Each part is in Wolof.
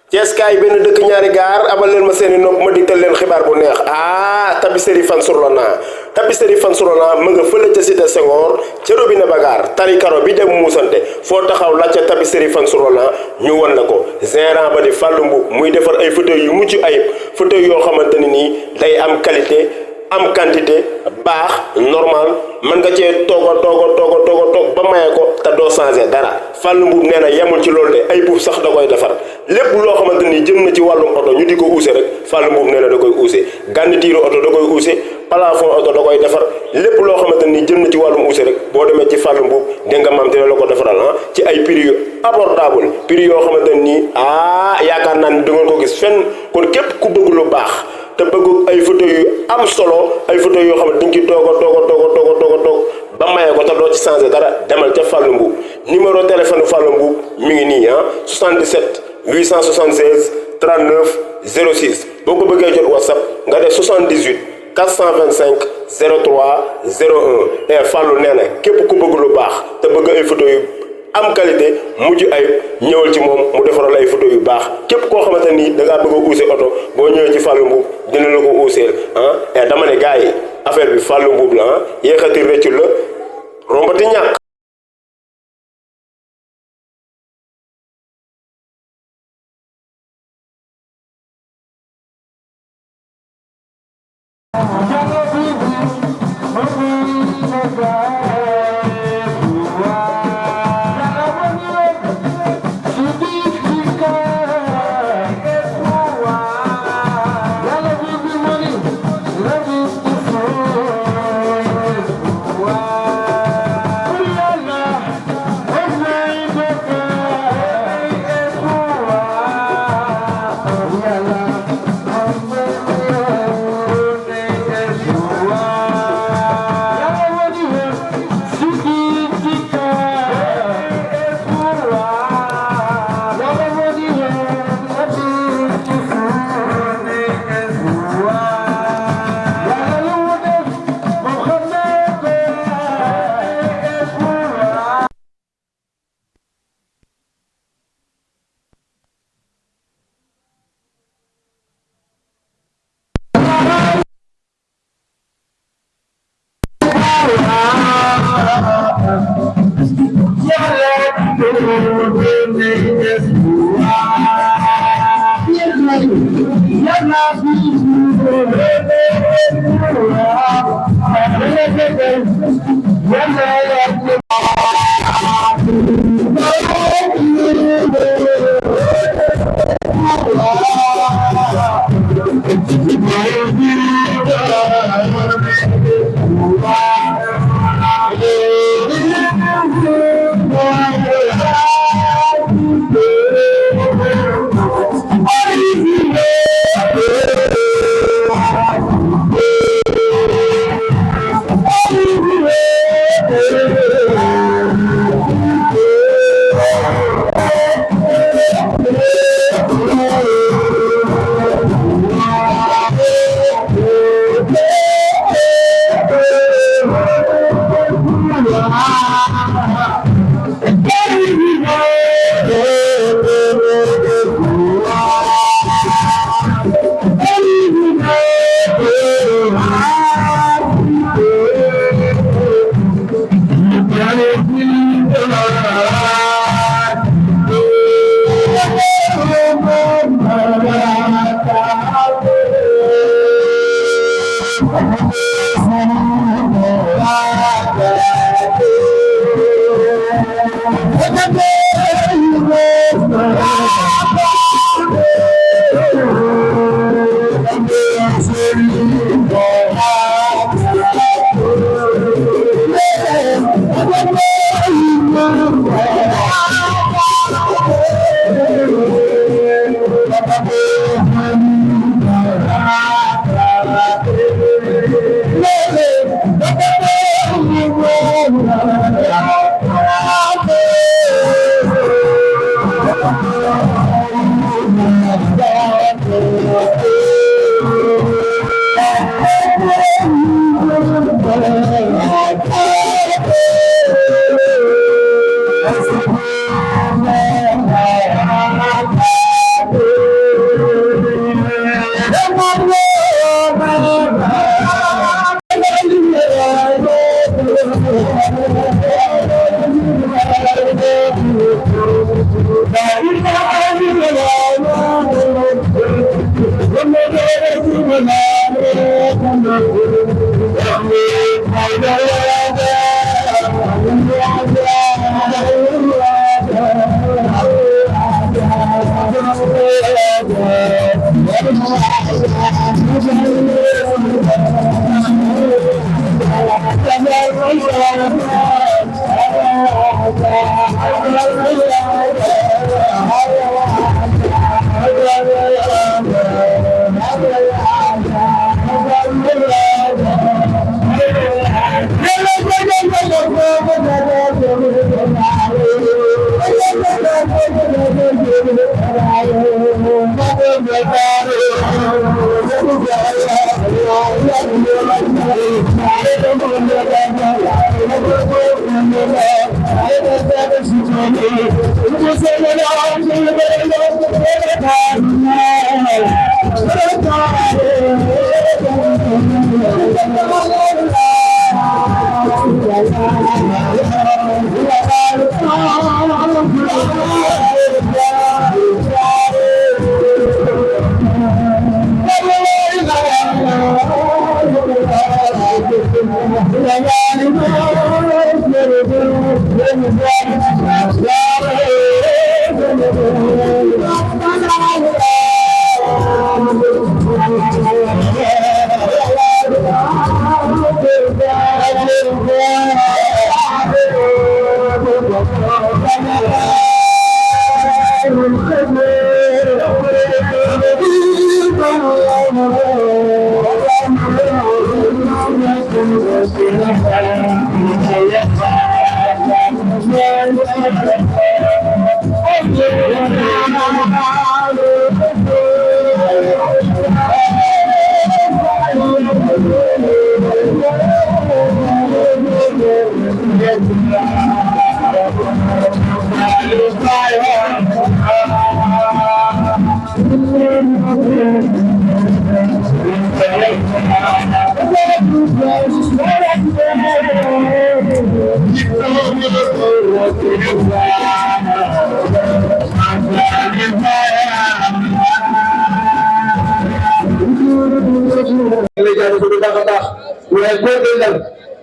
Cees kaay benn dëkk ñaari gaar abal leen ma seeni nopp ma digtal leen xibaar bu neex tapisserie Fansurlana tapisserie Fansurlana mu nga fële ca cité Senghor ca robinet Bagaar tali karo bi dem muusante foo taxaw laaj ca tapisserie Fansurlana ñu won la ko gérant ba di Fallou Mboup muy defar ay fauteuil yu mucc ayib fauteuil yoo xamante ni nii day am qualité am quantité baax normal mën nga cee toog ba maye ko te doo changé dara Fallou Mboup nee na yemul ci loolu de ay buuf sax da koy defar lépp loo xamante ni jëm na ci wàllum oto ñu di ko uuse rek Fallou Mboup nee na da koy uuse garniture oto da koy uuse plafond oto da koy defar lépp loo xamante ni jëm na ci wàllum uuse rek boo demee ci Fallou Mboup dégg nga maam dina la ko defaral ci ay prix yu abordable prix yoo xamante nii yaakaar naa ni da ngeen ko gis fenn kon képp ku bëgg lu baax te bëgg ay fauteuil yu am solo ay fauteuil yoo xam ne dañ ci toog ba maye ko te doo ci changé dara demal ca Fallou Mboup numéro téléphone Fallou Mboup mi ngi nii 77 876 39 06 boo ko bëggee jot WhatsApp nga def 78 425 03 01 Fallou nee na képp ku bëgg lu baax te bëgg ay fauteuil yu am qualité mujj ay ñëwal ci moom mu defaral ay photo yu baax képp koo xamante ni da ngaa bëgg a uuse oto boo ñëwee ci Fallou Mboup dina la ko uuseel dama ne gars yi affaire bi Fallou Mboup la yéexati rëccu la rombati ñàkk.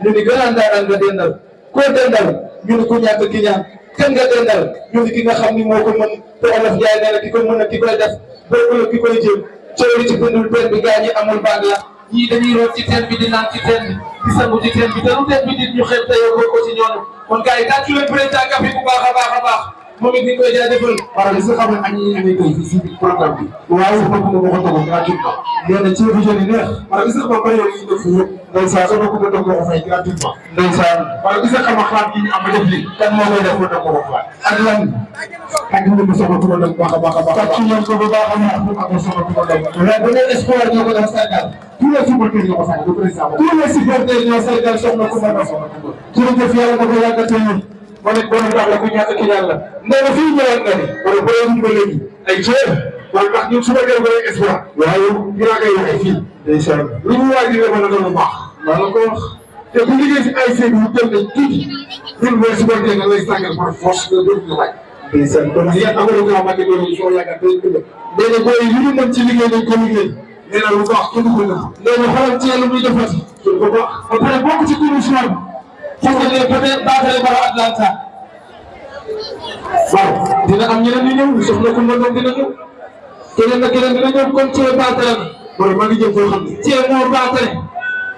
ñu ni gën a ndaanaan nga dendal koo dendal ñu ni ku ñàkk ki ñaan kan nga dendal ñu ni ki nga xam ni moo ko mën te olof jaay nee na ki ko mën a ki koy def bokkul ki koy jëm coow li ci bindul teen bi gaa ñi amul baag la ñii dañuy root ci teen bi di naan ci teen bi di sangu ci teen bi te lu teen bi nit ñu xeeb te yow ko ci ñoonu kon gars yi tàccu leen président Kaffé bu baax a baax a baax moom it ni koy jaajëfal parce que xam nga añi amee koy fii si programme bi waaye bopp nga ko togo gratuitement nee na ci vision yi neex parce que ba yow yi def yëpp ndeysaan soo ko doon ko fay gratuitement ndeysaan parce que xam nga xalaat yi ñu am def li kan moo koy def ko doon ko xalaat ak lan ak ñu mu soxla tuba nak baax a baax a baax ci ñoom ko bu baax a baax ak soxla tuba nak mais bu ne espoir ñoo ko def Sénégal tous les supporters ñoo ko sax du président tous les supporters ñoo Sénégal soxla ko mën a soxla tuba jërëjëf yàlla na ko yàggatee ñun ma ne bon tax la ku ñàkk ki yàlla nee na fii ñëwaat nga ni wala bëree ñu ba léegi ay ceeb wala ndax ñun su ma dee bëri espoir waaye dinaa koy waxee fii ndeysaan lu ñu waaj di mën a doon bu baax maa la ko wax te bu liggéey si ay seeg yu jël nañ tuuti ñun mooy su ma dee nga lay sàngal par force nga dootu ñu waaj ndeysaan kon yéen amul nga xamante ne soo yàggat dañ ko def nee na booy li ñu mën ci liggéey dañ ko liggéey nee na lu baax kenn ko def nee na xoolal ci lu muy defati ko baax ba pare bokk ci commission bi parce que peut-être Bakary Baro Atlanta waaw dina am ñeneen ñu ñëw soxna Koumba Ndong dina ñëw keneen ak keneen dina ñëw comme Thiel Bakary Baro maa ngi jëm foo xam ne Thiel moo Bakary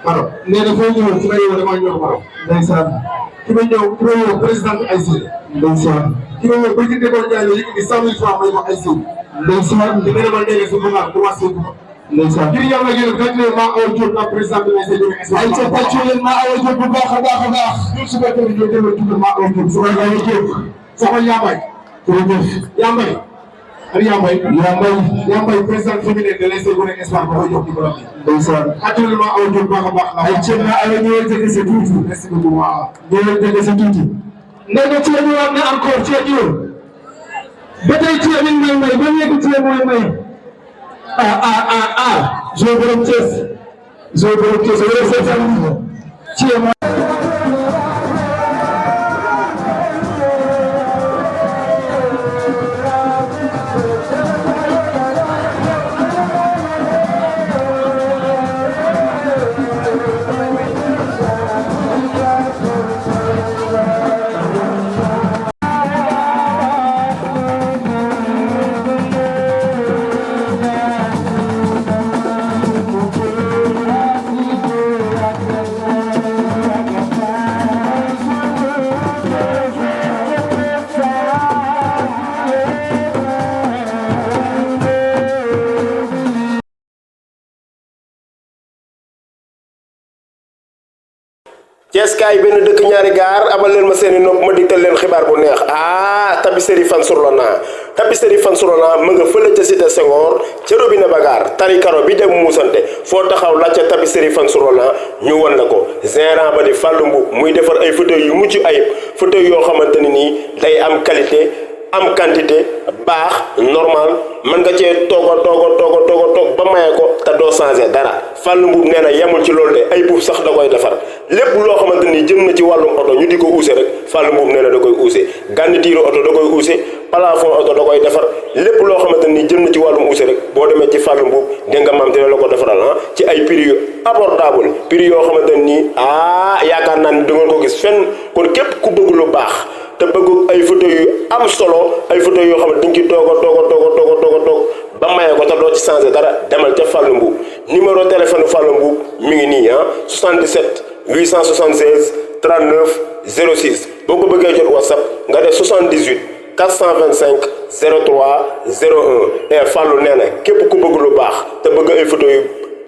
Baro nee na foo ñëw ci may yow damaa ñor Baro ndeysaan ki ma ñëw président bi AIC ndeysaan ki ma ñëw ba ci déggoo Ndiaye la yëkkati 100 000 francs may ko AIC ndeysaan di nga demal léegi su ko laal commencé ko ndeysaan ngir yàlla yéen rek ne maa awa jot na président bi AIC ay ca tàccu leen maa awa jot bu baax a baax a baax ñun suba tey ñoo demee tudd maa awa jot suba nga jot sama Yambay jërëjëf Yambay ak Yambay président féminin de l'AIC bu nekk espoir ba koy jox diplôme bi ndeysaan actuellement awa jot baax a baax la ay ceeb na awa ñëwal jege sa tuuti merci beaucoup waaw ñëwal jege sa tuuti ndege ceeb ñu am na encore ceeb ñu ba tey ceeb ñu may may ba léegi ceeb mooy may je borom Thiès wala sa famille ceeb Cees kaay benn dëkk ñaari gaar abal leen ma seeni nopp ma digtal leen xibaar bu neex tapisserie Fansurlana tapisserie Fansurlana mu nga fële ca cité Senghor ca robinet bagaar tari karo bi dem muusante foo taxaw la ca tapisserie Fansurlana ñu won la ko gérant ba di Fallou Mboup muy defar ay fauteuil yu mucc ayib fauteuil yoo xamante ne nii day am qualité am quantité baax normal mën nga cee toog ba maye ko te doo changé dara Fallou Mboup nee na yemul ci loolu de ay buuf sax da koy defar lépp loo xamante ni jëm na ci wàllum oto ñu di ko uuse rek Fallou Mboup nee na da koy uuse garniture oto da koy uuse plafond oto da koy defar lépp loo xamante ni jëm na ci wàllum uuse rek boo demee ci Fallou Mboup dégg nga maam dina la ko defaral ci ay prix yu abordable prix yoo xamante nii yaakaar naa ni du ngeen ko gis fenn kon képp ku bëgg lu baax te bëgg ay fauteuil yu am solo ay fauteuil yoo xam ne dañ ci toog ba mayee ko te doo ci changé dara demal ca Fallou Mboup numéro téléphone Fallou Mboup mi ngi nii 77 876 39 06 boo ko bëggee jot WhatsApp nga def 78 425 03 01 Fallou nee na képp ku bëgg lu baax te bëgg ay fauteuil yu